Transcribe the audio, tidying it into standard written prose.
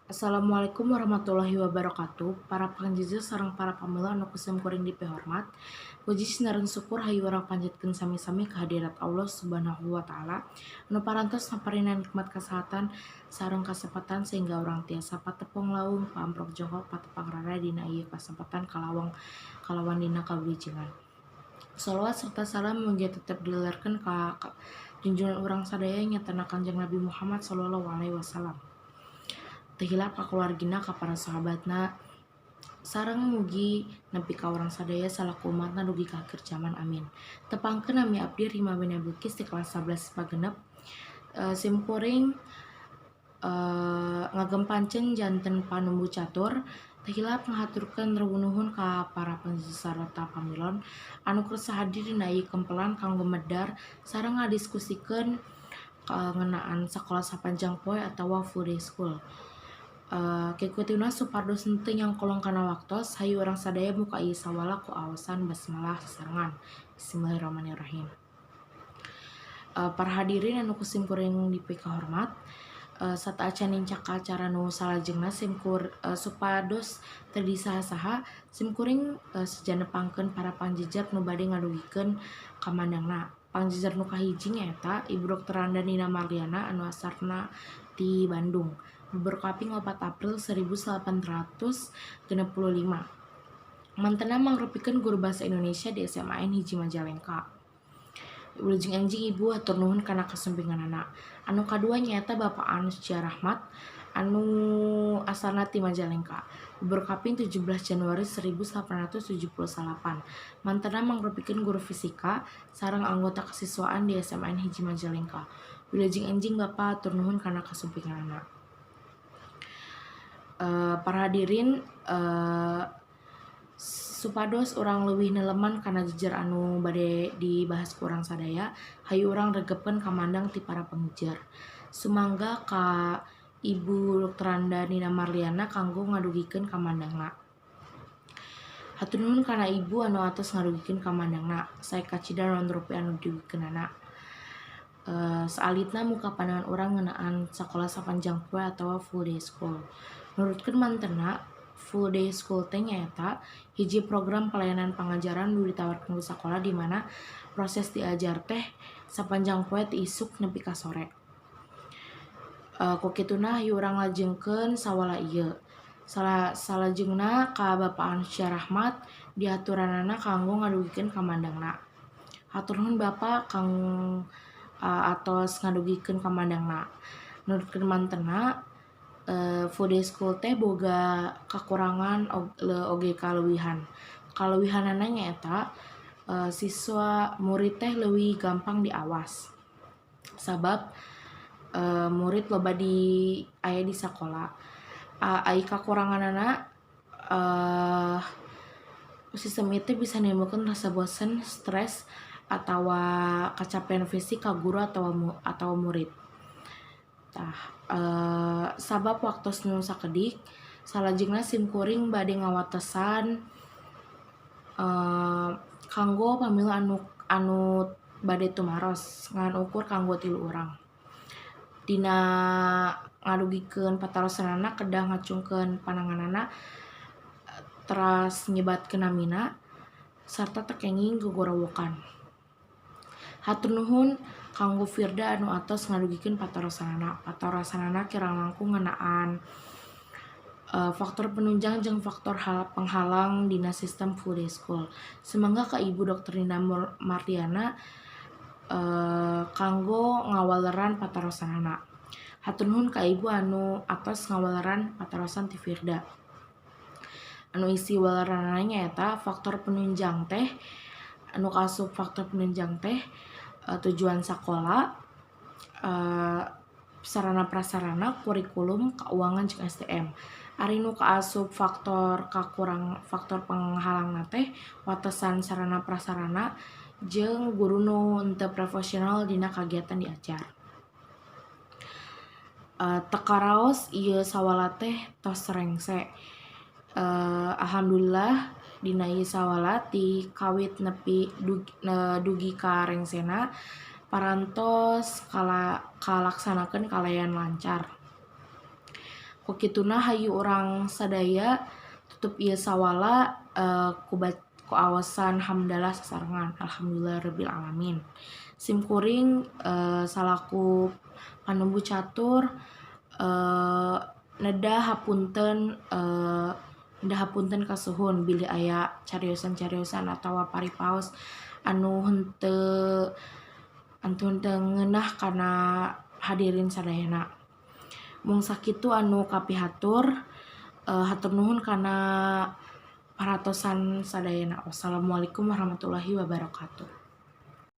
Assalamualaikum warahmatullahi wabarakatuh. Para pangjijil sareng para pamila anu kusum kuring dipehormat. Puji sinaran syukur hayu urang panjatkeun sami-sami kehadirat Allah Subhanahu wa taala anu parantos naparingan nikmat kesehatan sareng kasempatan sehingga urang tiasa patepung laung paamprok jongkok patepang rara dina ieu kasempatan kalawang kalawan dina kawilujengan. Shalawat serta salam mugia tetep dilelarkeun ka junjungan urang sadaya nyatana Kanjeng Nabi Muhammad sallallahu alaihi wasallam. Teu hilap ka keluargina ka para sahabatna sareng mugi nepi ka urang sadaya salaku umatna dugi ka akhir zaman amin. Tepangkeun nami abdi Rima Bena Bilqis di kelas 11 pagenep. Sim kuring ngagem pancen janten panumbu catur. Teu hilap ngahaturkeun nuhun ka para pangjijil sarta pamilon anu kersa hadir dina ieu kempelan kanggo medar sareng ngadiskusikeun ngeunaan sakola sapanjang poe atawa full day school. Kikutina supados henteu nyangkolong kana waktos, hayu urang sadaya buka ieu sawala ku aosan basmalah sasarengan. Bismillahirrahmanirrahim. Para hadirin anu kusim kuring dipikahormat, sataacan nincak ka acara nu salajengna supados teu disaha-saha sim kuring sejanepangkeun para pangjijak nu bade ngadugikeun kamandangna. Pangjijak nu kahiji nyaeta Ibu Dr. Randa Nina Marliana anu asarna di Bandung. Berkaping 4 April 1865. Mantenna mangrupikeun guru bahasa Indonesia di SMAN hiji Majalengka. Wilujeng enjing ibu hatur nuhun kana kasempinganana. Anu kadua nyaeta Bapak Anus Rahmat anu asalna ti Majalengka. Berkaping 17 Januari 1878. Mantenna mangrupikeun guru fisika sareng anggota kesiswaan di SMAN hiji Majalengka. Wilujeng enjing Bapak hatur nuhun kana kasempinganana. Para hadirin, supados urang leuwih neleman kana jejer anu bade dibahas ku urang sadaya, hayu urang regepkeun kamandang ti para pengujar. Sumangga ka Ibu Dr. Randa Nina Marliana kanggo ngadugikeun kamandangna. Hatur nuhun kana ibu anu atos ngadugikeun kamandangna. Sae kacida non rupiah anu didugikeunana. Saalitna muka pandangan urang ngeunaan sakola sapanjang poe atawa full day school. Nurutkeun mantenna, full day school teh nyaeta hiji program pelayanan pangajaran nu ditawarkeun ku sakola di mana proses diajar teh sapanjang poe ti isuk nepi ka sore. Ku kituna hayu urang lajengkeun sawala ieu. Salajengna ka Bapak Anus Rahmat diaturanana kanggo ngadugikeun kamandangna. Hatur nuhun Bapak kang atos ngadugikeun kamandangna. Nurutkeun mantenna, full day school teh boga kakurangan oge kaleuwihan. Kaleuwihanana nyaeta siswa murid teh leuwih gampang diawas. Sabab murid loba aya di sakola. Ai kakuranganana sistem itu bisa menimbulkan rasa bosan, stres, atawa kacapean fisik ka guru atau murid. Sabab waktos nu sakedik salajengna sim kuring bade ngawatesan kanggo pamila anu bade tumaros ngan ukur kanggo 3 urang. Dina ngadugikeun patarosanana kedah ngacungkeun pananganana teras nyebatkeun namina sarta tekenging gogorowokan. Hatur nuhun kanggo Firda anu atos ngadugikeun patarosanana kirang langkung ngeunaan faktor penunjang jeung faktor penghalang dina sistem full day school. Sumangga ka Ibu Dr. Nina Marliana kanggo ngawaleran patarosanana. Hatur nuhun ka Ibu anu atos ngawaleran patarosan ti Firda. Anu isi waleranana nyaeta faktor penunjang teh anu kaasup faktor penunjang teh tujuan sakola, sarana prasarana, kurikulum, keuangan jeung SDM. Ari nu kaasup faktor penghalangna teh watesan sarana prasarana jeung guru nu henteu profesional dina kagiatan diajar. Teu karaos ieu sawala teh tos rengse. Alhamdulillah dina ieu sawala ti kawit nepi dugi ka rengsena parantos kalaksanakeun kalayan lancar. Kukituna hayu orang sadaya tutup ieu sawala ku awasan hamdalah sasarengan alhamdulillahirabbil alamin. Simkuring salaku panembu catur neda hapunten kasuhun bilih aya cariosan-cariosan atawa paripaos anu henteu ngeunah kana hadirin sadayana. Mung sakitu anu kapihatur hatur nuhun kana paratosan sadayana. Wassalamualaikum warahmatullahi wabarakatuh.